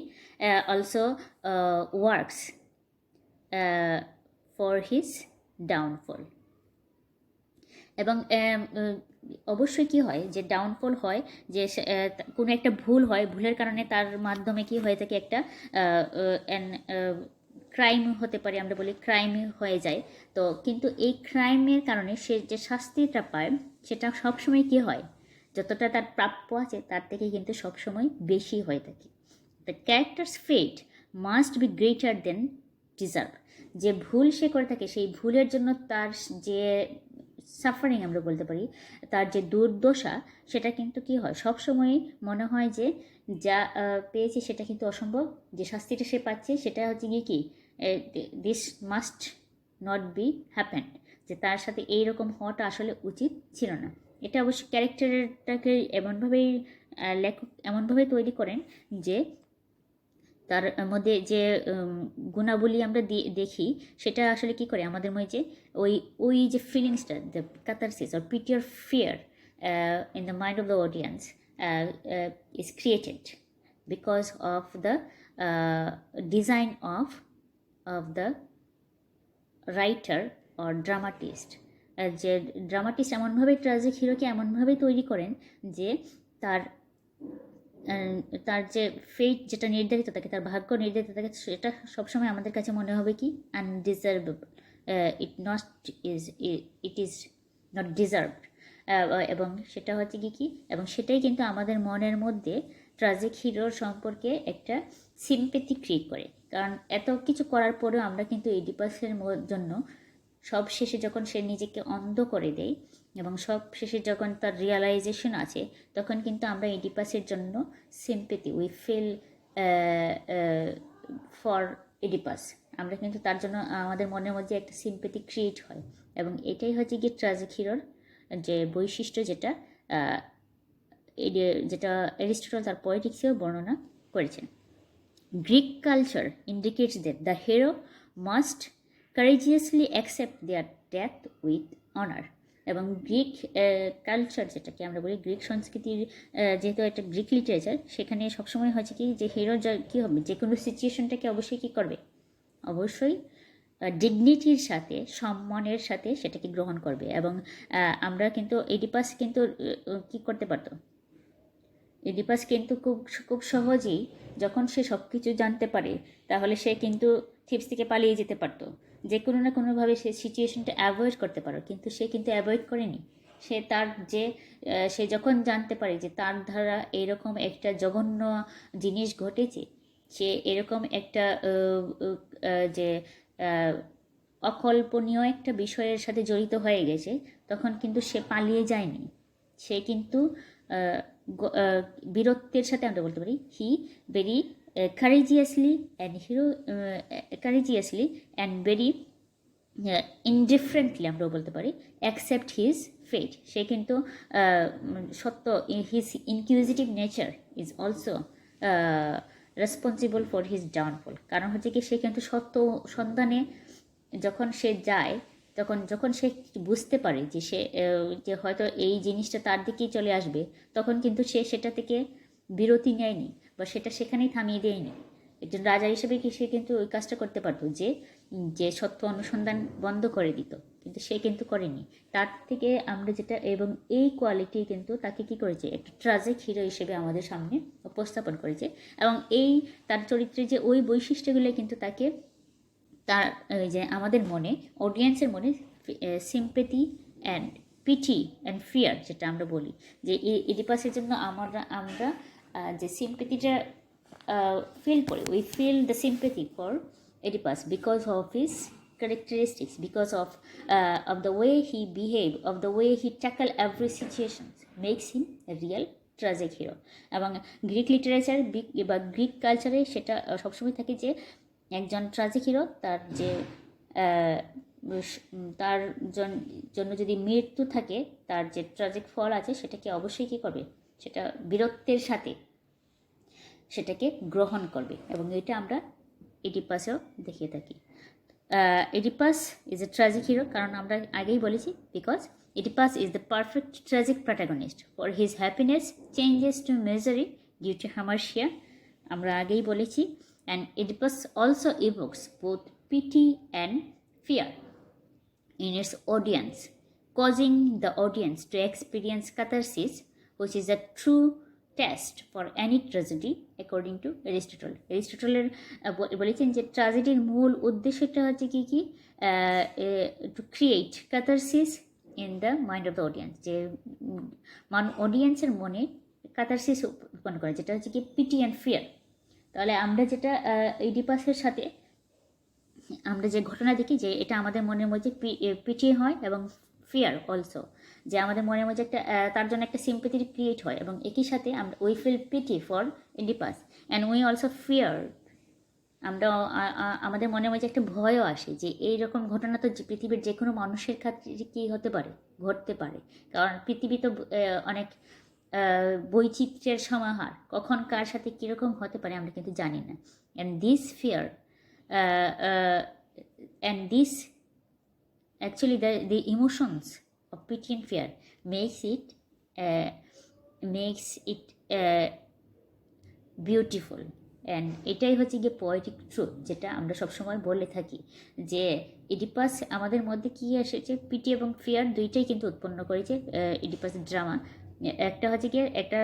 also works for his downfall. এবং অবশ্যই কি হয় যে ডাউনফল হয়, যে কোনো একটা ভুল হয়, ভুলের কারণে তার মাধ্যমে কি হয়ে থাকে একটা ক্রাইম হতে পারে, আমরা বলি ক্রাইম হয়ে যায়। তো কিন্তু এই ক্রাইমের কারণে সে যে শাস্তিটা পায় সেটা সবসময় কি হয় যতটা তার প্রাপ্য আছে তার থেকে কিন্তু সবসময় বেশি হয়ে থাকে। The character's fate must be greater than deserve. যে ভুল সে করে থাকে সেই ভুলের জন্য তার যে সাফারিং আমরা বলতে পারি, তার যে দুর্দশা সেটা কিন্তু কি হয় সবসময়ই মনে হয় যে যা পেয়েছে সেটা কিন্তু অসম্ভব, যে শাস্তিটা সে পাচ্ছে সেটা হচ্ছে গিয়ে কি this must not be happen, যে তার সাথে এইরকম হওয়াটা আসলে উচিত ছিল না। এটা অবশ্য ক্যারেক্টারটাকে এমনভাবেই লেখক এমনভাবে তৈরি করেন যে তার মধ্যে যে গুণাবলী আমরা দেখি সেটা আসলে কি করে আমাদের মধ্যে ওই যে ফিলিংসটা, the catharsis or pity or fear in the mind of the audience is created because of the design of the writer or dramatist. যে ড্রামাটিস্ট এমনভাবে ট্র্যাজিক হিরোকে এমনভাবেই তৈরি করেন যে তার যে ফেট যেটা নির্ধারিত থাকে, তার ভাগ্য নির্ধারিত থাকে, সেটা সবসময় আমাদের কাছে মনে হবে কি আনডিজার্ভেবল, ইট ইজ নট ডিজার্ভড। এবং সেটা হচ্ছে কি এবং সেটাই কিন্তু আমাদের মনের মধ্যে ট্র্যাজিক হিরোর সম্পর্কে একটা সিম্প্যাথি ক্রিয়েট করে। কারণ এত কিছু করার পরেও আমরা কিন্তু এডিপাসের জন্য সব শেষে যখন সে নিজেকে অন্ধ করে দেয় এবং সব শেষে যখন তার রিয়ালাইজেশন আছে, তখন কিন্তু আমরা এডিপাসের জন্য sympathy we feel for Oedipus, আমরা কিন্তু তার জন্য আমাদের মনের মধ্যে একটা সিম্প্যাথি ক্রিয়েট হয়। এবং এটাই হচ্ছে গিয়ে ট্র্যাজিক হিরোর যে বৈশিষ্ট্য, যেটা যেটা অ্যারিস্টটল তার পোয়েটিক্সেও বর্ণনা করেছেন। Greek culture indicates that the hero must courageously accept their death with honor. এবং গ্রিক কালচার যেটাকে আমরা বলি, গ্রিক সংস্কৃতির যেহেতু একটা গ্রিক লিটারেচার, সেখানে সবসময় হচ্ছে কি যে হিরো কী হবে, যে কোনো সিচুয়েশনটাকে অবশ্যই কী করবে, অবশ্যই ডিগনিটির সাথে, সম্মানের সাথে সেটাকে গ্রহণ করবে। এবং আমরা কিন্তু এডিপাস কিন্তু কী করতে পারতো, এডিপাস কিন্তু খুব খুব সহজেই যখন সে সব কিছু জানতে পারে, তাহলে সে কিন্তু থিপস থেকে পালিয়ে যেতে পারতো, যে কোনো না কোনোভাবে সে সিচুয়েশনটা অ্যাভয়েড করতে পারো, কিন্তু সে কিন্তু অ্যাভয়েড করেনি। সে তার যে সে যখন জানতে পারে যে তার দ্বারা এরকম একটা জঘন্য জিনিস ঘটেছে, সে এরকম একটা যে অকল্পনীয় একটা বিষয়ের সাথে জড়িত হয়ে গেছে, তখন কিন্তু সে পালিয়ে যায়নি। সে কিন্তু বীরত্বের সাথে আমরা বলতে পারি হি very courageously and very indifferently আমরা বলতে পারি accept his fate. সে কিন্তু সত্য, his inquisitive nature is also responsible for his downfall. কারণ হচ্ছে কি সে কিন্তু সত্য সন্ধানে যখন সে যায়, যখন সে বুঝতে পারে যে সে যে হয়তো এই জিনিসটা তার দিকেই চলে আসবে, তখন কিন্তু সে সেটা থেকে বিরতি নেয়নি বা সেটা সেখানেই থামিয়ে দেয়নি। একজন রাজা হিসেবে কি সে কিন্তু ওই কাজটা করতে পারতো, যে সত্য অনুসন্ধান বন্ধ করে দিত, কিন্তু সে কিন্তু করেনি। তার থেকে আমরা যেটা, এবং এই কোয়ালিটি কিন্তু তাকে কি করেছে, একটা ট্রাজিক হিরো হিসেবে আমাদের সামনে উপস্থাপন করেছে। এবং এই তার চরিত্রে যে ওই বৈশিষ্ট্যগুলো কিন্তু তাকে তার যে আমাদের মনে, অডিয়েন্সের মনে sympathy and pity and fear, যেটা আমরা বলি যে এডিপাসের জন্য আমরা যে সিম্পেথিটা ফিল করি, we feel the sympathy for Oedipus because of his characteristics, because of the way he behave, of the way he tackle every situation makes him a real tragic hero. এবং গ্রিক লিটারেচার বা Greek কালচারে সেটা সবসময় থাকে যে একজন tragic hero তার জন্য যদি মৃত্যু থাকে, তার যে ট্রাজিক ফল আছে সেটাকে অবশ্যই কী করবে, সেটা বীরত্বের সাথে সেটাকে গ্রহণ করবে। এবং এটা আমরা এডিপাসেও দেখিয়ে থাকি। Oedipus is a tragic hero, কারণ আমরা আগেই বলেছি because Oedipus is the perfect tragic protagonist, for his happiness changes to misery due to hamartia, আমরা আগেই বলেছি। And Oedipus also evokes both pity and fear in its audience, causing the audience to experience catharsis, which is a true test for any tragedy, according to Aristotle. Aristotle বলেছেন যে ট্র্যাজেডির মূল উদ্দেশ্যটা হচ্ছে কি to create catharsis in the mind of the audience, যে অডিয়েন্সের মনে catharsis উৎপন্ন করে, যেটা হচ্ছে কি পিটি অ্যান্ড ফিয়ার। তাহলে আমরা যেটা ইডিপাসের সাথে আমরা যে ঘটনা দেখি, যে এটা আমাদের মনের মধ্যে পিটি হয় এবং ফিয়ার অলসো, যে আমাদের মনের মধ্যে একটা তার জন্য একটা সিম্পেথি ক্রিয়েট হয়, এবং একই সাথে আমরা we feel pity for Oedipus and we also fear. আমরা আমাদের মনের মধ্যে একটা ভয়ও আসে যে এইরকম ঘটনা তো পৃথিবীর যে কোনো মানুষের ক্ষেত্রে কী হতে পারে, ঘটতে পারে, কারণ পৃথিবী তো অনেক বৈচিত্র্যের সমাহার, কখন কার সাথে কীরকম হতে পারে আমরা কিন্তু জানি না। And this fear and this actually the emotions of pity and fear makes it beautiful. And এটাই হচ্ছে গিয়ে পোয়েটিক ট্রুথ, যেটা আমরা সবসময় বলে থাকি যে ইডিপাস আমাদের মধ্যে কী এসেছে, পিটি এবং ফিয়ার দুইটাই কিন্তু উৎপন্ন করেছে ইডিপাসের ড্রামা। একটা হচ্ছে গিয়ে একটা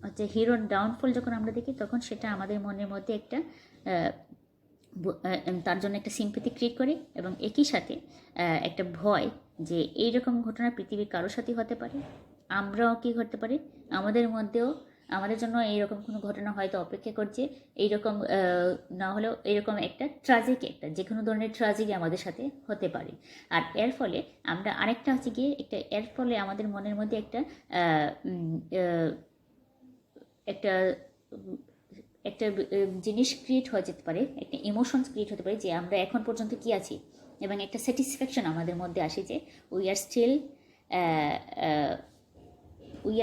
হচ্ছে হিরোর ডাউনফল যখন আমরা দেখি, তখন সেটা আমাদের মনের মধ্যে একটা তার জন্য একটা সিম্পেথি ক্রিয়েট করে, এবং একই সাথে একটা ভয় যে এইরকম ঘটনা পৃথিবীর কারোর সাথেই হতে পারে, আমরাও কী করতে পারি, আমাদের মধ্যেও আমাদের জন্য এইরকম কোনো ঘটনা হয়তো অপেক্ষা করছে, এইরকম না হলেও এইরকম একটা ট্রাজিক, একটা যে কোনো ধরনের ট্রাজেডি আমাদের সাথে হতে পারে। আর এর ফলে আমরা আরেকটা হচ্ছে গিয়ে এর ফলে আমাদের মনের মধ্যে একটা জিনিস ক্রিয়েট হয়ে যেতে পারে, একটা ইমোশনস ক্রিয়েট হতে পারে যে আমরা এখন পর্যন্ত কি আছি, এবং একটা স্যাটিসফ্যাকশন আমাদের মধ্যে আসে যে উই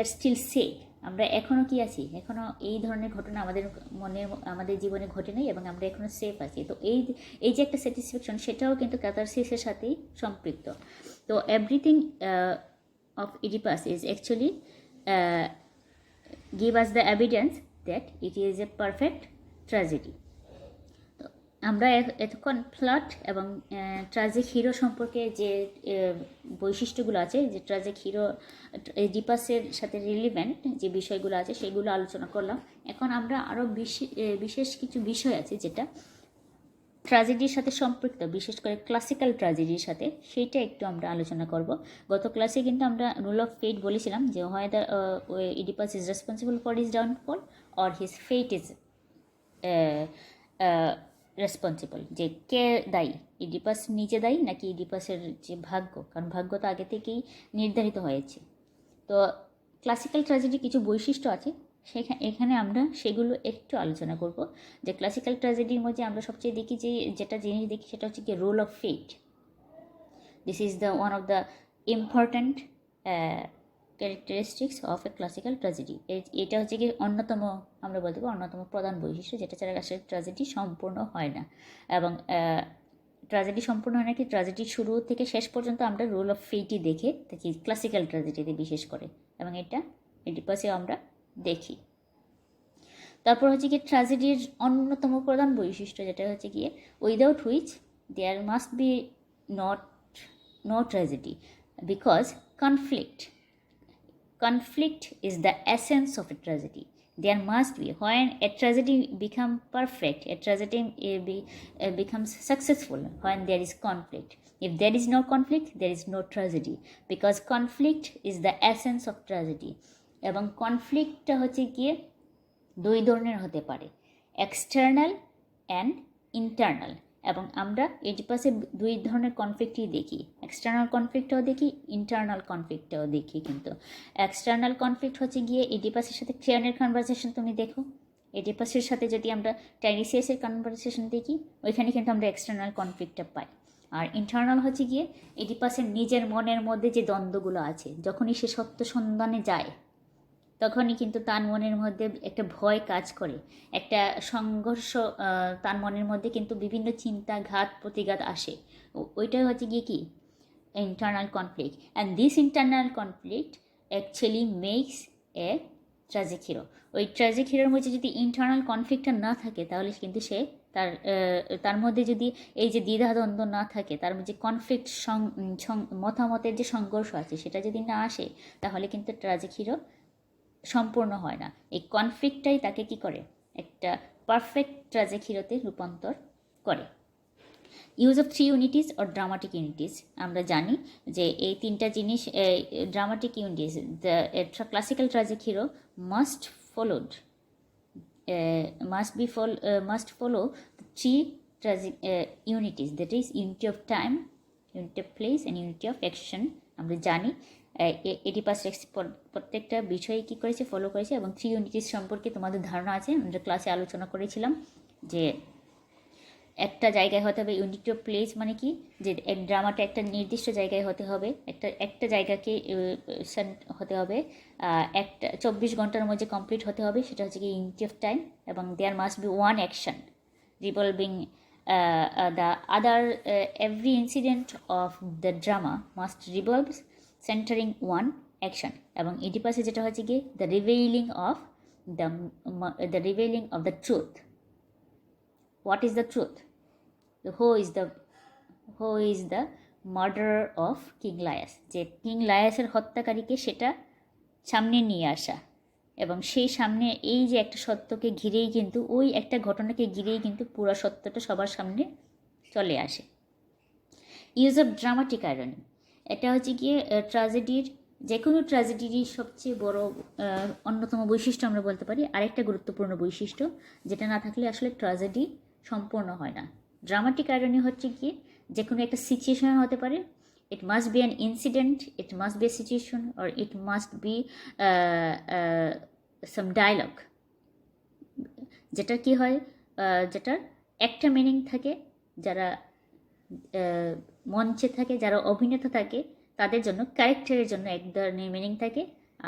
আর স্টিল সেফ, আমরা এখনও কি আছি, এখনও এই ধরনের ঘটনা আমাদের জীবনে ঘটে নেই এবং আমরা এখনও সেফ আছি। তো এই যে একটা স্যাটিসফ্যাকশন, সেটাও কিন্তু ক্যাথারসিসের সাথেই সম্পৃক্ত। তো everything of Oedipus is actually give us the evidence that it is a perfect tragedy. তো আমরা এতক্ষণ প্লট এবং ট্রাজিক হিরো সম্পর্কে যে বৈশিষ্ট্যগুলো আছে, যে ট্রাজিক হিরো ইডিপাসের সাথে রিলিভেন্ট যে বিষয়গুলো আছে সেগুলো আলোচনা করলাম। এখন আমরা আরও বিশেষ কিছু বিষয় আছে যেটা ট্র্যাজেডির সাথে সম্পৃক্ত, বিশেষ করে ক্লাসিক্যাল ট্র্যাজেডির সাথে, সেইটা একটু আমরা আলোচনা করব। গত ক্লাসে কিন্তু আমরা রুল অফ ফেট বলেছিলাম যে whether Oedipus is responsible for his downfall or his fate is responsible, যে কে দায়ী, ইডিপাস নিজে দায়ী নাকি ইডিপাসের যে ভাগ্য, কারণ ভাগ্য তো আগে থেকেই নির্ধারিত হয়েছে। তো ক্লাসিক্যাল ট্র্যাজেডির কিছু বৈশিষ্ট্য আছে, এখানে আমরা সেগুলো একটু আলোচনা করব। যে ক্লাসিক্যাল ট্র্যাজেডির মধ্যে আমরা সবচেয়ে দেখি যেটা জিনিস দেখি সেটা হচ্ছে কি role of fate. This is the one of the important characteristics of a classical tragedy. এটা হচ্ছে কি অন্যতম, আমরা বলতে পারি অন্যতম প্রধান বৈশিষ্ট্য, যেটা ছাড়া আসলে ট্র্যাজেডি সম্পূর্ণ হয় না। এবং ট্র্যাজেডি সম্পূর্ণ হয় না কি, ট্র্যাজেডি শুরু থেকে শেষ পর্যন্ত আমরা রোল অফ ফেটই দেখে থাকি ক্লাসিক্যাল ট্র্যাজেডিতে বিশেষ করে, এবং এটা ইডিপাসে আমরা দেখি। তারপর হচ্ছে গিয়ে ট্র্যাজেডির অন্যতম প্রধান বৈশিষ্ট্য যেটা হচ্ছে গিয়ে without which there must be no tragedy, because conflict is the essence of a tragedy. There must be, when a tragedy becomes perfect, a tragedy becomes successful when there is conflict. If there is no conflict, there is no tragedy, because conflict is the essence of tragedy. এবং কনফ্লিক্টটা হচ্ছে গিয়ে দুই ধরনের হতে পারে, external and internal. এবং আমরা ইডিপাসে দুই ধরনের কনফ্লিক্টই দেখি, এক্সটার্নাল কনফ্লিক্টটাও দেখি, ইন্টারনাল কনফ্লিক্টটাও দেখি। কিন্তু এক্সটার্নাল কনফ্লিক্ট হচ্ছে গিয়ে ইডিপাসের সাথে ক্রেওনের কনভারসেশন তুমি দেখো, ইডিপাসের সাথে যদি আমরা টাইরিসিয়াসের কনভারসেশন দেখি, ওইখানে কিন্তু আমরা এক্সটার্নাল কনফ্লিক্টটা পাই। আর ইন্টারনাল হচ্ছে গিয়ে ইডিপাসের নিজের মনের মধ্যে যে দ্বন্দ্বগুলো আছে, যখনই সে সত্য সন্ধানে যায় তখনই কিন্তু তার মনের মধ্যে একটা ভয় কাজ করে, একটা সংঘর্ষ তার মনের মধ্যে কিন্তু বিভিন্ন চিন্তা ঘাত প্রতিঘাত আসে। ওইটাই হচ্ছে গিয়ে কি internal conflict. And this internal conflict actually makes a tragic hero. ওই ট্র্যাজিক হিরোর মধ্যে যদি ইন্টারনাল কনফ্লিক্টটা না থাকে, তাহলে কিন্তু সে তার মধ্যে যদি এই যে দ্বিধাদ্বন্দ্ব না থাকে, তার মধ্যে কনফ্লিক্ট মতামতের যে সংঘর্ষ আছে সেটা যদি না আসে, তাহলে কিন্তু ট্র্যাজিক হিরো সম্পূর্ণ হয় না। এই কনফ্লিক্টটাই তাকে কি করে, একটা পারফেক্ট ট্র্যাজিক হিরোতে রূপান্তর করে। Use of 3 unities or dramatic unities, আমরা জানি যে এই তিনটা জিনিস, dramatic unities, the classical tragic hero must follow the 3 tragic unities, that is unity of time, unity of place and unity of action। আমরা জানি ইডিপাস রেক্স প্রত্যেকটা বিষয়ে কী করেছে, ফলো করেছে। এবং 3 ইউনিটিস সম্পর্কে তোমাদের ধারণা আছে, আমরা ক্লাসে আলোচনা করেছিলাম যে একটা জায়গায় হতে হবে ইউনিটি অফ প্লেস, মানে কি, যে এক ড্রামাটা একটা নির্দিষ্ট জায়গায় হতে হবে, একটা জায়গাকে হতে হবে, একটা 24 ঘন্টার মধ্যে কমপ্লিট হতে হবে, সেটা হচ্ছে কি ইউনিটি অফ টাইম। এবং there must be one action revolving the other, every incident of the drama must revolves centering one action. এবং ইডিপাসে যেটা হচ্ছে কি the revealing of the truth. What is the truth? Who is the murderer of King Laius? যে king লায়াসের হত্যাকারীকে সেটা সামনে নিয়ে আসা, এবং সেই সামনে এই যে একটা সত্যকে ঘিরেই কিন্তু, ওই একটা ঘটনাকে ঘিরেই কিন্তু পুরো সত্যটা সবার সামনে চলে আসে। ইউজ অফ ড্রামাটিক আয়রনি, এটা হচ্ছে গিয়ে ট্র্যাজেডির, যে কোনো ট্র্যাজেডিরই সবচেয়ে বড় অন্যতম বৈশিষ্ট্য আমরা বলতে পারি। আরেকটা গুরুত্বপূর্ণ বৈশিষ্ট্য যেটা না থাকলে আসলে ট্র্যাজেডি সম্পূর্ণ হয় না। ড্রামাটিক আয়রনি হচ্ছে কি যে কোনো একটা সিচুয়েশন হতে পারে, it must be an incident, it must be a situation, or it must be some dialogue, যেটা কি হয়, যেটার একটা মিনিং থাকে, যারা মঞ্চে থাকে, যারা অভিনেতা থাকে তাদের জন্য, ক্যারেক্টারের জন্য এক ধরনের মিনিং থাকে,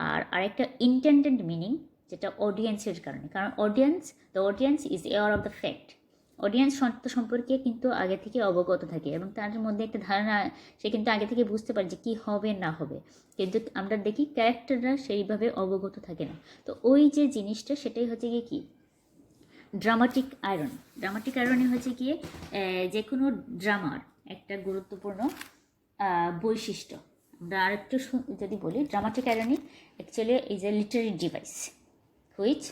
আর আরেকটা ইন্টেন্ডেড মিনিং, যেটা অডিয়েন্সের কারণে, কারণ the audience is aware of the fact. Audience সত্য সম্পর্কে কিন্তু আগে থেকে অবগত থাকে এবং তার মধ্যে একটা ধারণা, সে কিন্তু আগে থেকে বুঝতে পারে যে কী হবে না হবে, কিন্তু আমরা দেখি ক্যারেক্টাররা সেইভাবে অবগত থাকে না। তো ওই যে জিনিসটা, সেটাই হচ্ছে গিয়ে কি ড্রামাটিক আয়রন। ড্রামাটিক আয়রনে হচ্ছে গিয়ে যে কোনো ড্রামার একটা গুরুত্বপূর্ণ বৈশিষ্ট্য। আমরা আরেকটু যদি বলি, dramatic irony actually is a literary device which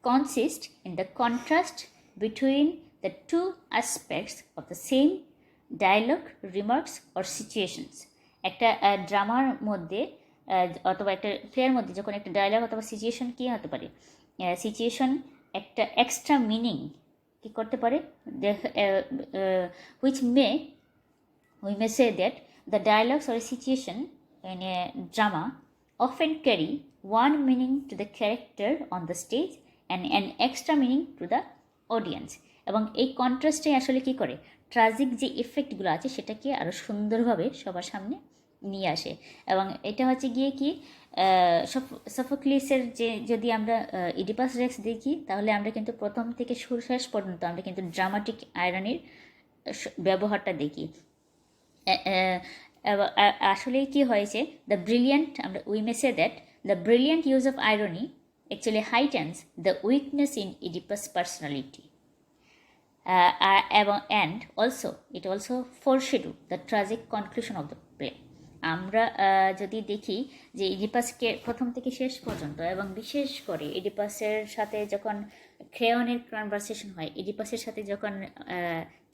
consist in the contrast between the two aspects of the same dialogue, remarks or situations. একটা ড্রামার মধ্যে অথবা একটা প্লেয়ার মধ্যে যখন একটা ডায়লগ অথবা সিচুয়েশন কী হতে পারে, সিচুয়েশন একটা এক্সট্রা মিনিং কী করতে পারে, which we may say that the dialogues or a situation in a drama often carry one meaning to the character on the stage and an extra meaning to the audience. এবং এই কন্ট্রাস্টে আসলে কী করে, tragic যে ইফেক্টগুলো আছে সেটাকে আরও সুন্দরভাবে সবার সামনে নিয়ে আসে। এবং এটা হচ্ছে গিয়ে কি সফোক্লিসের যে যদি আমরা ইডিপাস রেক্স দেখি, তাহলে আমরা কিন্তু প্রথম থেকে শেষ পর্যন্ত আমরা কিন্তু ড্রামাটিক আয়রনির ব্যবহারটা দেখি। আসলে কি হয়েছে, দ্য ব্রিলিয়ান্ট, আমরা we may say that the brilliant use of irony actually heightens the weakness in Oedipus' personality. And also it also foreshadow the tragic conclusion of the play. আমরা যদি দেখি যে ইডিপাসকে প্রথম থেকে শেষ পর্যন্ত, এবং বিশেষ করে ইডিপাসের সাথে যখন ক্রেয়নের কনভারসেশন হয়, ইডিপাসের সাথে যখন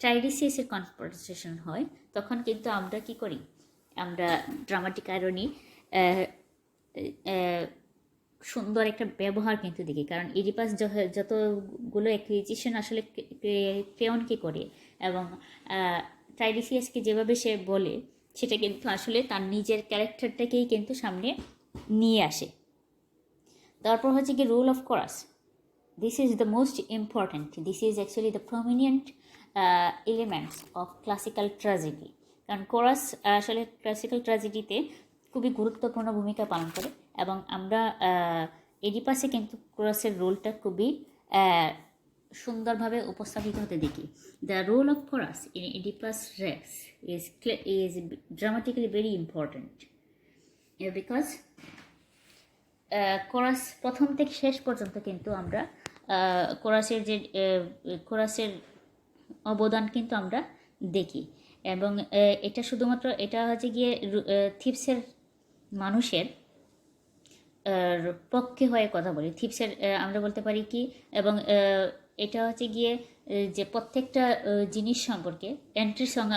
ট্রাইডিসিয়াসের কনভারসেশন হয়, তখন কিন্তু আমরা কি করি, আমরা ড্রামাটিক আয়রনি সুন্দর একটা ব্যবহার কিন্তু দেখি। কারণ ইডিপাস যতগুলো অ্যাকুইজিশন আসলে ক্রেয়নকে করে এবং ট্রাইডিসিয়াসকে যেভাবে সে বলে, সেটা কিন্তু আসলে তার নিজের ক্যারেক্টারটাকেই কিন্তু সামনে নিয়ে আসে। তারপর হচ্ছে কি role of chorus. This is the most important, this is actually the prominent elements of classical tragedy. কারণ কোরাস আসলে ক্লাসিক্যাল ট্র্যাজেডিতে খুবই গুরুত্বপূর্ণ ভূমিকা পালন করে, এবং আমরা এডিপাসে কিন্তু কোরাসের রোলটা খুবই সুন্দরভাবে উপস্থাপিত হতে দেখি। The role of chorus in Oedipus Rex is dramatically very important because chorus প্রথম থেকে শেষ পর্যন্ত কিন্তু আমরা কোরাসের অবদান কিন্তু আমরা দেখি। এবং এটা শুধুমাত্র এটা হচ্ছে গিয়ে থিপসের মানুষের পক্ষে হয়ে কথা বলি, থিপসের আমরা বলতে পারি কি, এবং এটা হচ্ছে গিয়ে যে প্রত্যেকটা জিনিস সম্পর্কে এন্ট্রি সং,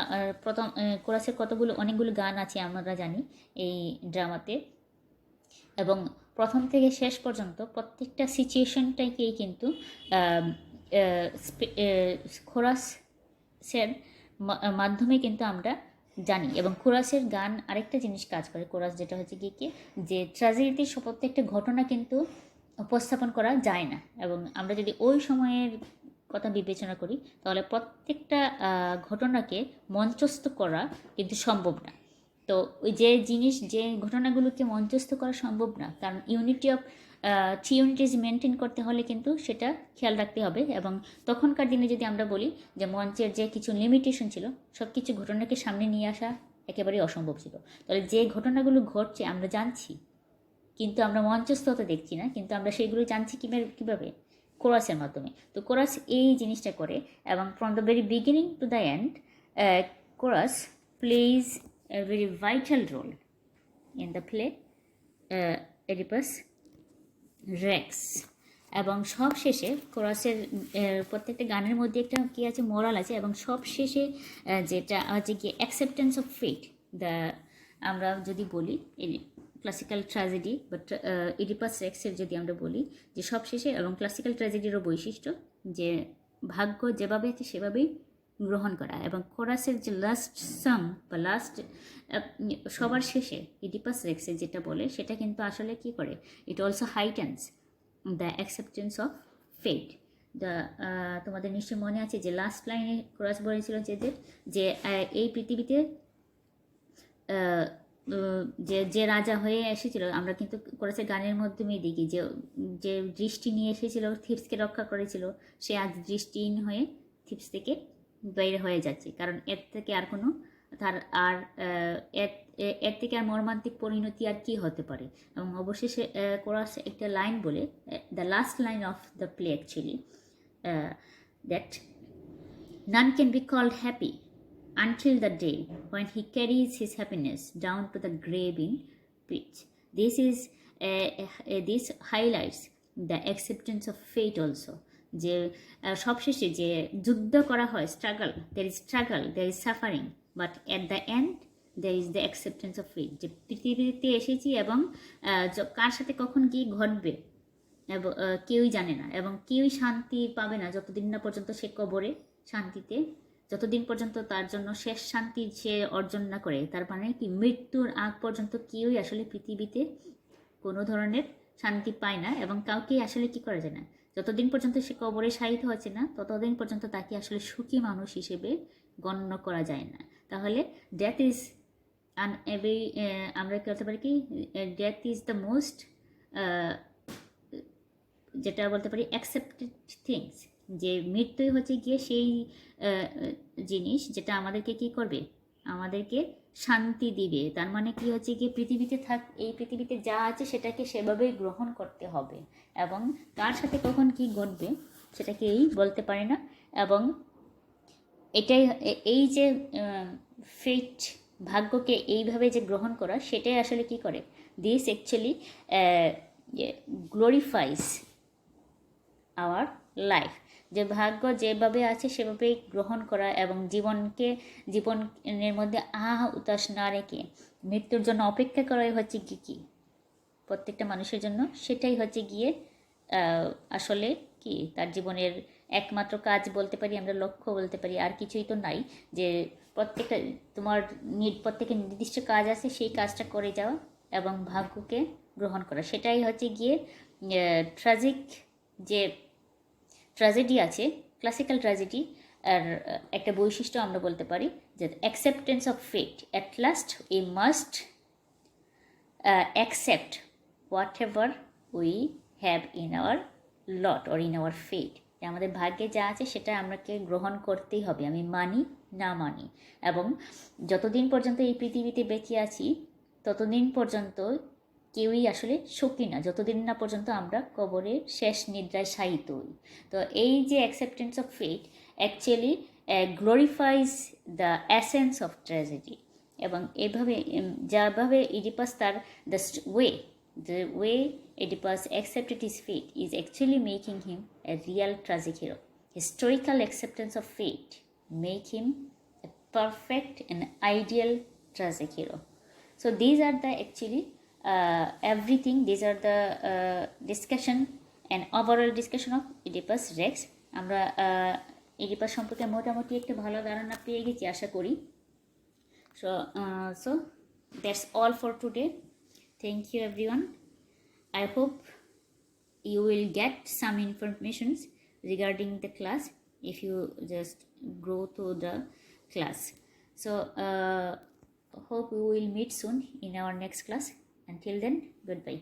প্রথম কোরাসের অনেকগুলো গান আছে আমরা জানি এই ড্রামাতে, এবং প্রথম থেকে শেষ পর্যন্ত প্রত্যেকটা সিচুয়েশনটাকেই কিন্তু কোরাসের মাধ্যমে কিন্তু আমরা জানি। এবং কোরাসের গান আরেকটা জিনিস কাজ করে, কোরাস যেটা হচ্ছে কি যে ট্র্যাজেডিতে প্রত্যেকটা ঘটনা কিন্তু উপস্থাপন করা যায় না, এবং আমরা যদি ওই সময়ের কথা বিবেচনা করি তাহলে প্রত্যেকটা ঘটনাকে মঞ্চস্থ করা কিন্তু সম্ভব না। তো ওই যে ঘটনাগুলোকে মঞ্চস্থ করা সম্ভব না, কারণ ইউনিটি অফ ইউনিটিজ মেনটেন করতে হলে কিন্তু সেটা খেয়াল রাখতে হবে। এবং তখনকার দিনে যদি আমরা বলি যে মঞ্চের যে কিছু লিমিটেশন ছিল, সব কিছু ঘটনাকে সামনে নিয়ে আসা একেবারেই অসম্ভব ছিল। তাহলে যে ঘটনাগুলো ঘটছে আমরা জানছি, কিন্তু আমরা মঞ্চস্থ হতে দেখছি না, কিন্তু আমরা সেইগুলো জানছি কীভাবে, কোরাসের মাধ্যমে। তো কোরাস এই জিনিসটা করে, এবং from the very beginning to the end chorus plays a very vital role in the play Oedipus Rex. এবং সব শেষে কোরাসের প্রত্যেকটা গানের মধ্যে একটা কী আছে, মোরাল আছে, এবং সব শেষে যেটা হচ্ছে কি অ্যাকসেপ্টেন্স অফ ফেট। আমরা যদি বলি ক্লাসিক্যাল ট্র্যাজেডি বা ইডিপাস রেক্সের যদি আমরা বলি যে সব শেষে, এবং ক্লাসিক্যাল ট্র্যাজেডিরও বৈশিষ্ট্য যে ভাগ্য যেভাবে আছে সেভাবেই গ্রহণ করা। এবং কোরাসের যে লাস্ট সং বা লাস্ট সবার শেষে ইডিপাস রেক্সে যেটা বলে, সেটা কিন্তু আসলে কি করে, it also heightens the acceptance of fate. তোমাদের নিশ্চয় মনে আছে যে লাস্ট লাইনে কোরাস বলেছিল যে এই পৃথিবীতে যে যে রাজা হয়ে এসেছিল, আমরা কিন্তু করেছে গানের মাধ্যমে দেখি যে যে দৃষ্টি নিয়ে এসেছিল, থিপসকে রক্ষা করেছিল, সে আজ দৃষ্টিহীন হয়ে থিপস থেকে বাইরে হয়ে যাচ্ছে, কারণ এর থেকে আর কোনো তার আর এর এর থেকে আর মর্মান্তিক পরিণতি আর কি হতে পারে। এবং অবশেষে কোরাস একটা লাইন বলে, the last line of the play actually, that none can be called happy until the day when he carries his happiness down to the grave in pit. This highlights the acceptance of fate also. যে সবশেষে যে যুদ্ধ করা হয়, struggle, there is suffering, but at the end there is the acceptance of fate. যে পৃথিবীতে এসেছি এবং কার সাথে কখন কি ঘটবে এবং কেউই জানে না, এবং কেউই শান্তি পাবে না যতদিন না পর্যন্ত সে কবরে শান্তিতে, যতদিন পর্যন্ত তার জন্য শেষ শান্তি সে অর্জন না করে। তার মানে কি, মৃত্যুর আগ পর্যন্ত কেউই আসলে পৃথিবীতে কোনো ধরনের শান্তি পায় না, এবং কাউকেই আসলে কি করা যায় না, যতদিন পর্যন্ত সে কবরে শায়িত হচ্ছে না ততদিন পর্যন্ত তাকে আসলে সুখী মানুষ হিসেবে গণ্য করা যায় না। তাহলে ডেথ ইজ আমরা কি বলতে পারি কি, ডেথ ইজ দ্য মোস্ট, যেটা বলতে পারি অ্যাকসেপ্টেড থিংস, যে মৃত্যুই হচ্ছে গিয়ে সেই জিনিস যেটা আমাদেরকে কি করবে, আমাদেরকে শান্তি দিবে। তার মানে কি হচ্ছে গিয়ে, পৃথিবীতে এই পৃথিবীতে যা আছে সেটাকে সেভাবেই গ্রহণ করতে হবে, এবং কার সাথে কখন কি ঘটবে সেটাকেই বলতে পারে না। এবং এটাই এই যে ফেট, ভাগ্যকে এইভাবে যে গ্রহণ করা, সেটাই আসলে কি করে, দিস অ্যাকচুয়ালি গ্লোরিফাইস আওয়ার লাইফ। যে ভাগ্য যেভাবে আছে সেভাবেই গ্রহণ করা, এবং জীবনের মধ্যে উতাস না রেখে মৃত্যুর জন্য অপেক্ষা করাই হচ্ছে কি প্রত্যেকটা মানুষের জন্য, সেটাই হচ্ছে গিয়ে আসলে কি তার জীবনের একমাত্র কাজ বলতে পারি, আমরা লক্ষ্য বলতে পারি। আর কিছুই তো নাই, যে প্রত্যেকের নির্দিষ্ট কাজ আছে, সেই কাজটা করে যাওয়া এবং ভাগ্যকে গ্রহণ করা, সেটাই হচ্ছে গিয়ে যে ট্র্যাজেডি আছে, ক্লাসিক্যাল ট্র্যাজেডি আর একটা বৈশিষ্ট্য আমরা বলতে পারি, যে acceptance of fate. At last we must accept whatever we have in our lot or in our fate. আমাদের ভাগ্যে যা আছে সেটা আমাকে গ্রহণ করতেই হবে, আমি মানি না মানি। এবং যতদিন পর্যন্ত এই পৃথিবীতে বেঁচে আছি ততদিন পর্যন্ত কেউই আসলে সুখী না, যতদিন না পর্যন্ত আমরা কবরের শেষ নিদ্রায় শায়িত হই। তো এই যে acceptance of fate actually glorifies the essence of tragedy. এবং এভাবে যাভাবে ইডিপাস তার the way Oedipus accepted his fate is actually making him a real tragic hero. Historical acceptance of fate make him a perfect and ideal tragic hero. So these are the actually everything. These are the discussion and overall discussion of Oedipus Rex. আমরা Oedipus সম্পর্কে মোটামুটি একটা ভালো ধারণা পেয়ে গেছি আশা করি। So that's all for today. Thank you everyone. I hope you will get some information regarding the class if you just go to the class. So hope we will meet soon in our next class. Until then, goodbye.